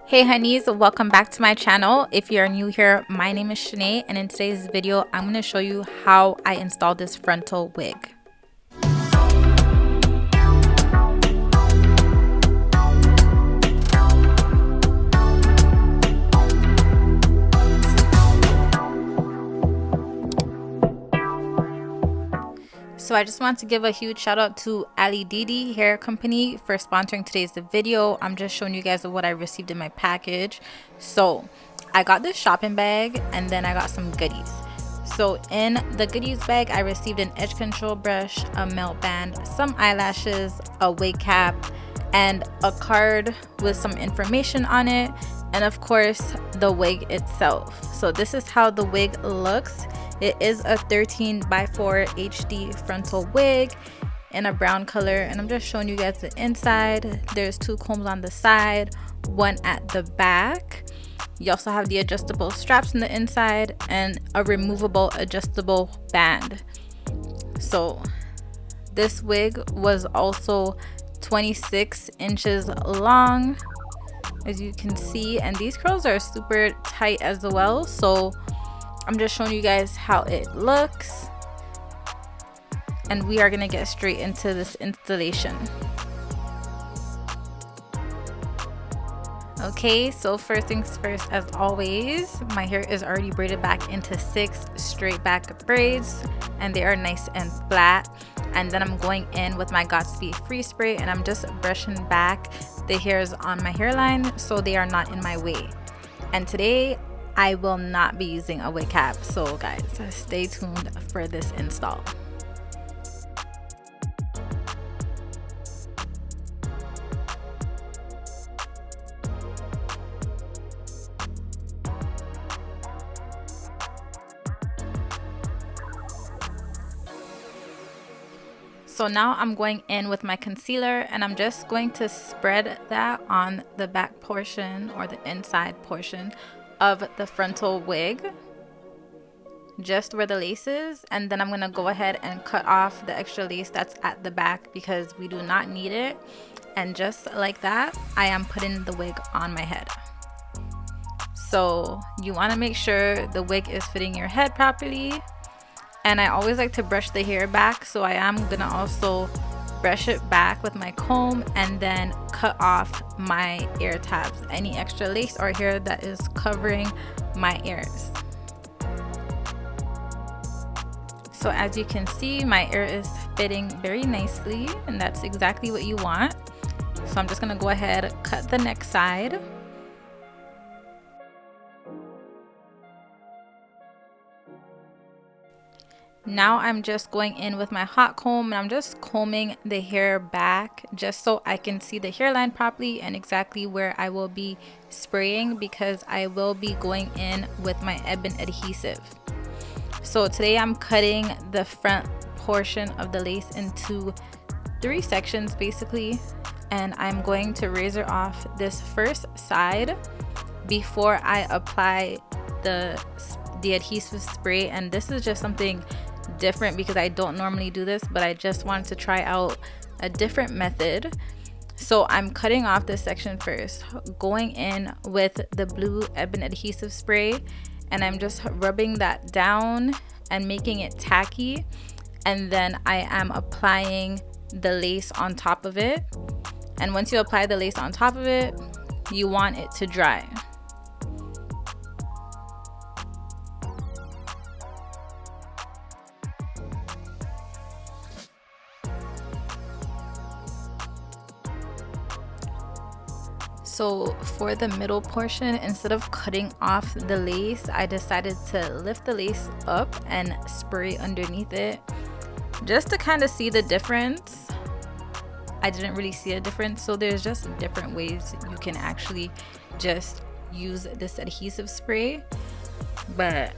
Hey honeys, welcome back to my channel. If you're new here, my name is Shanae, and in today's video I'm going to show you how I installed this frontal wig. So I just want to give a huge shout out to Alididi hair company for sponsoring today's video. I'm just showing you guys what I received in my package. So I got this shopping bag and then I got some goodies. So in the goodies bag, I received an edge control brush, a melt band, some eyelashes, a wig cap, and a card with some information on it, and of course the wig itself. So this is how the wig looks. It is a 13x4 HD frontal wig in a brown color, and I'm just showing you guys the inside. There's two combs on the side, one at the back. You also have the adjustable straps on the inside and a removable adjustable band. So this wig was also 26 inches long, as you can see, and these curls are super tight as well. So I'm just showing you guys how it looks, and we are gonna get straight into this installation. Okay, so first things first, as always, my hair is already braided back into 6 straight back braids, and they are nice and flat. And then I'm going in with my Godspeed Free Spray, and I'm just brushing back the hairs on my hairline so they are not in my way. And today I will not be using a wig cap, so guys, stay tuned for this install. So now I'm going in with my concealer, and I'm just going to spread that on the back portion or the inside portion of the frontal wig, just where the lace is. And then I'm going to go ahead and cut off the extra lace that's at the back because we do not need it. And just like that, I am putting the wig on my head. So you want to make sure the wig is fitting your head properly. And I always like to brush the hair back, so I am gonna also brush it back with my comb and then cut off my ear tabs, any extra lace or hair that is covering my ears. So as you can see, my ear is fitting very nicely, and that's exactly what you want. So I'm just gonna go ahead, cut the neck side. Now I'm just going in with my hot comb, and I'm just combing the hair back just so I can see the hairline properly and exactly where I will be spraying, because I will be going in with my ebony adhesive. So today I'm cutting the front portion of the lace into 3 sections basically, and I'm going to razor off this first side before I apply the adhesive spray. And this is just something different because I don't normally do this, but I just wanted to try out a different method. So I'm cutting off this section first, going in with the blue ebony adhesive spray, and I'm just rubbing that down and making it tacky, and then I am applying the lace on top of it. And once you apply the lace on top of it, you want it to dry. So for the middle portion, instead of cutting off the lace, I decided to lift the lace up and spray underneath it just to kind of see the difference. I didn't really see a difference, so there's just different ways you can actually just use this adhesive spray. But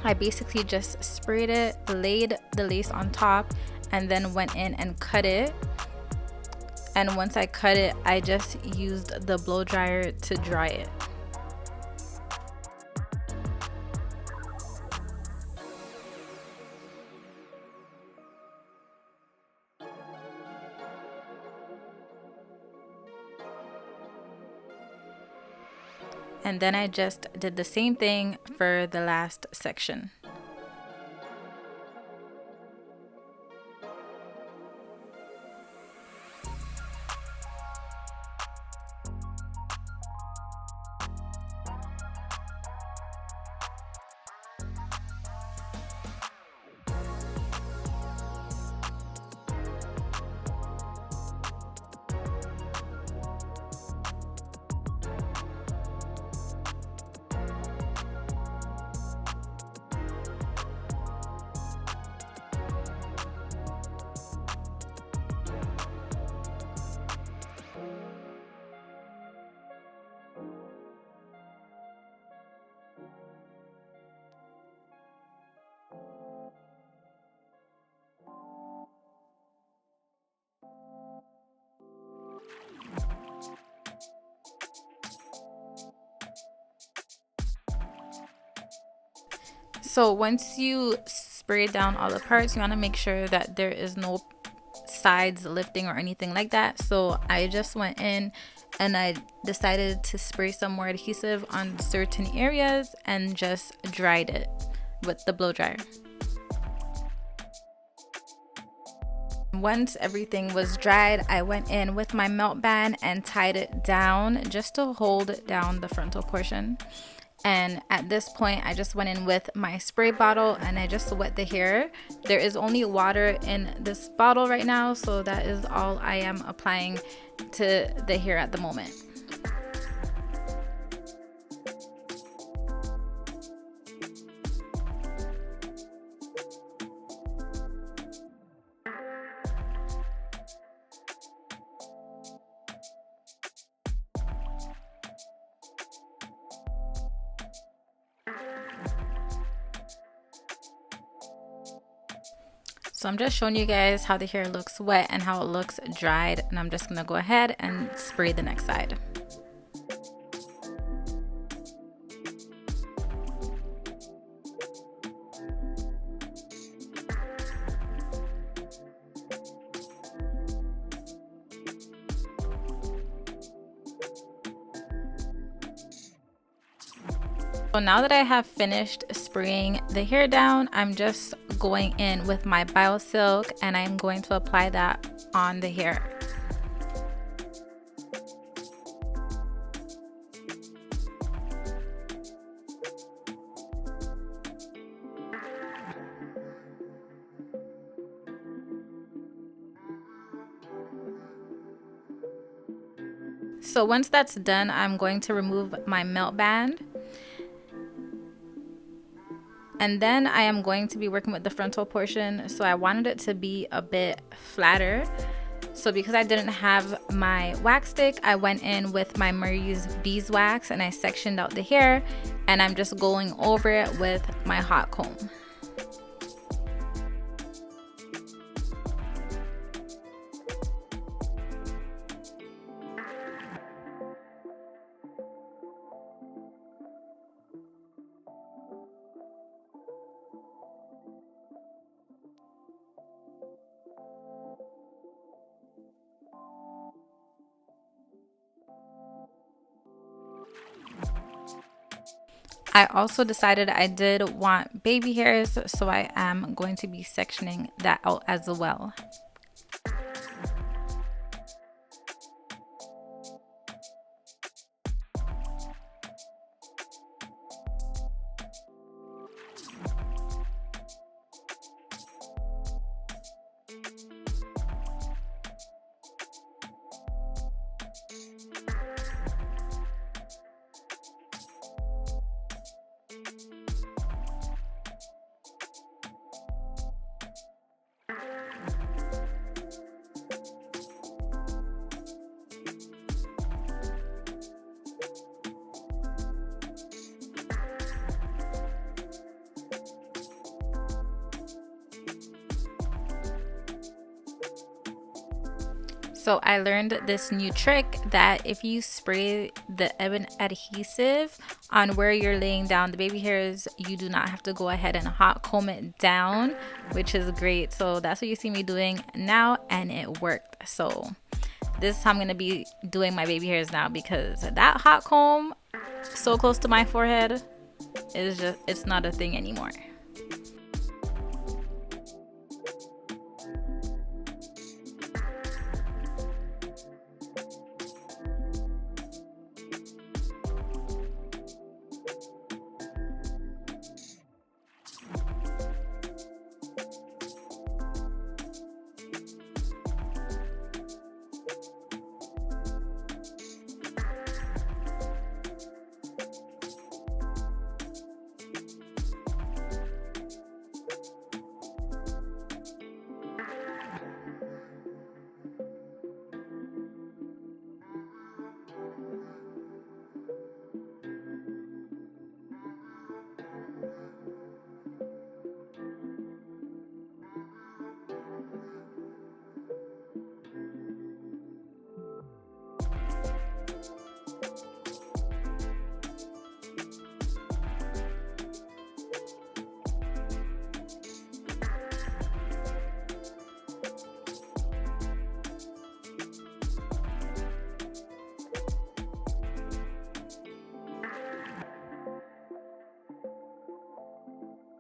I basically just sprayed it, laid the lace on top, and then went in and cut it. And once I cut it, I just used the blow dryer to dry it. and then I just did the same thing for the last section. So once you spray down all the parts, you want to make sure that there is no sides lifting or anything like that. So I just went in and I decided to spray some more adhesive on certain areas and just dried it with the blow dryer. Once everything was dried, I went in with my melt band and tied it down just to hold down the frontal portion. And at this point, I just went in with my spray bottle and I just wet the hair. There is only water in this bottle right now, so that is all I am applying to the hair at the moment. So I'm just showing you guys how the hair looks wet and how it looks dried, and I'm just gonna go ahead and spray the next side. So now that I have finished spraying the hair down, I'm just going in with my BioSilk and I'm going to apply that on the hair. So once that's done, I'm going to remove my melt band. And then I am going to be working with the frontal portion, so I wanted it to be a bit flatter. So because I didn't have my wax stick, I went in with my Marie's beeswax and I sectioned out the hair, and I'm just going over it with my hot comb. I also decided I did want baby hairs, so I am going to be sectioning that out as well. So I learned this new trick that if you spray the ebon adhesive on where you're laying down the baby hairs, you do not have to go ahead and hot comb it down, which is great. So that's what you see me doing now, and it worked. So this is how I'm gonna be doing my baby hairs now, because that hot comb so close to my forehead is just, it's not a thing anymore.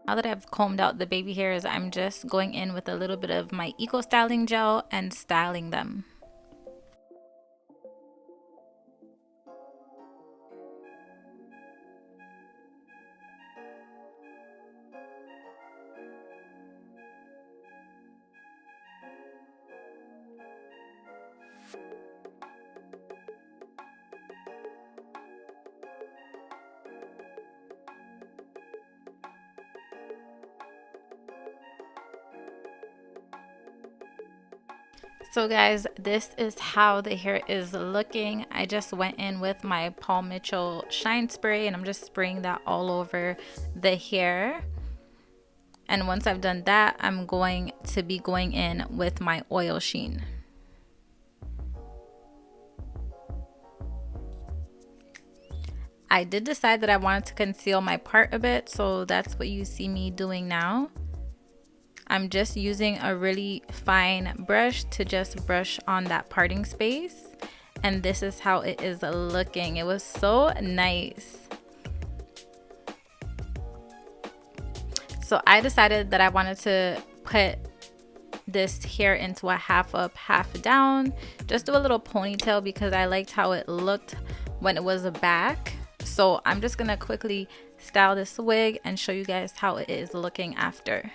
Now that I've combed out the baby hairs, I'm just going in with a little bit of my Eco Styling Gel and styling them. So guys, this is how the hair is looking. I just went in with my Paul Mitchell Shine Spray and I'm just spraying that all over the hair. And once I've done that, I'm going to be going in with my Oil Sheen. I did decide that I wanted to conceal my part a bit, so that's what you see me doing now. I'm just using a really fine brush to just brush on that parting space. And this is how it is looking. It was so nice. So I decided that I wanted to put this hair into a half up, half down. Just do a little ponytail because I liked how it looked when it was back. So I'm just gonna quickly style this wig and show you guys how it is looking after.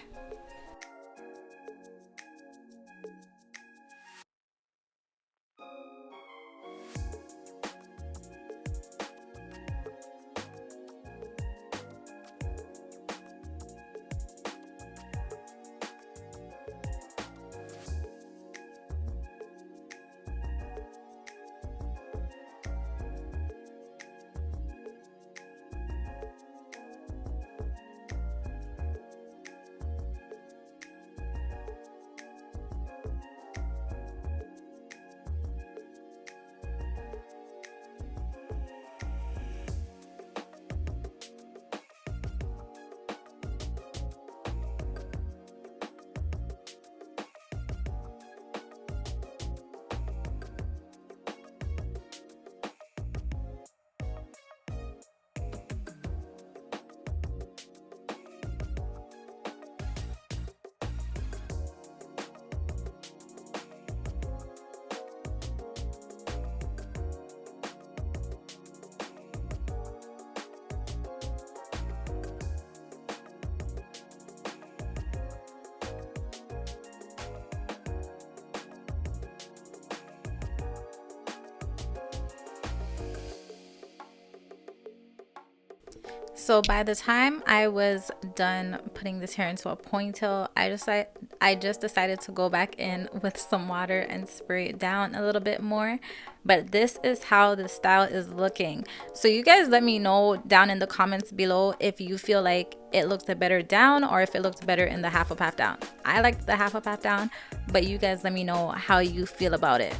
So by the time I was done putting this hair into a ponytail, I just decided to go back in with some water and spray it down a little bit more. But this is how the style is looking. So you guys let me know down in the comments below if you feel like it looked better down or if it looked better in the half up, half down. I liked the half up, half down, but you guys let me know how you feel about it.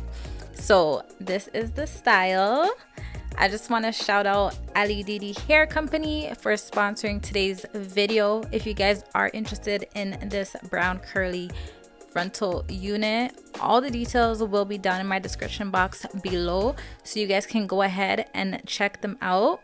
So this is the style. I just want to shout out Alididi Hair Company for sponsoring today's video. If you guys are interested in this brown curly frontal unit, All the details will be down in my description box below, so you guys can go ahead and check them out.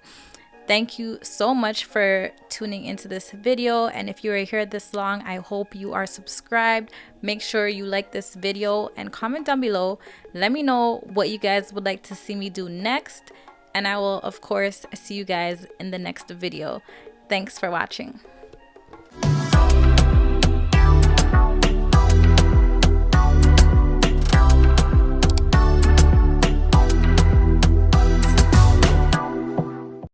Thank you so much for tuning into this video, and if you are here this long, I hope you are subscribed. Make sure you like this video and comment down below. Let me know what you guys would like to see me do next, and I will of course see you guys in the next video. Thanks for watching.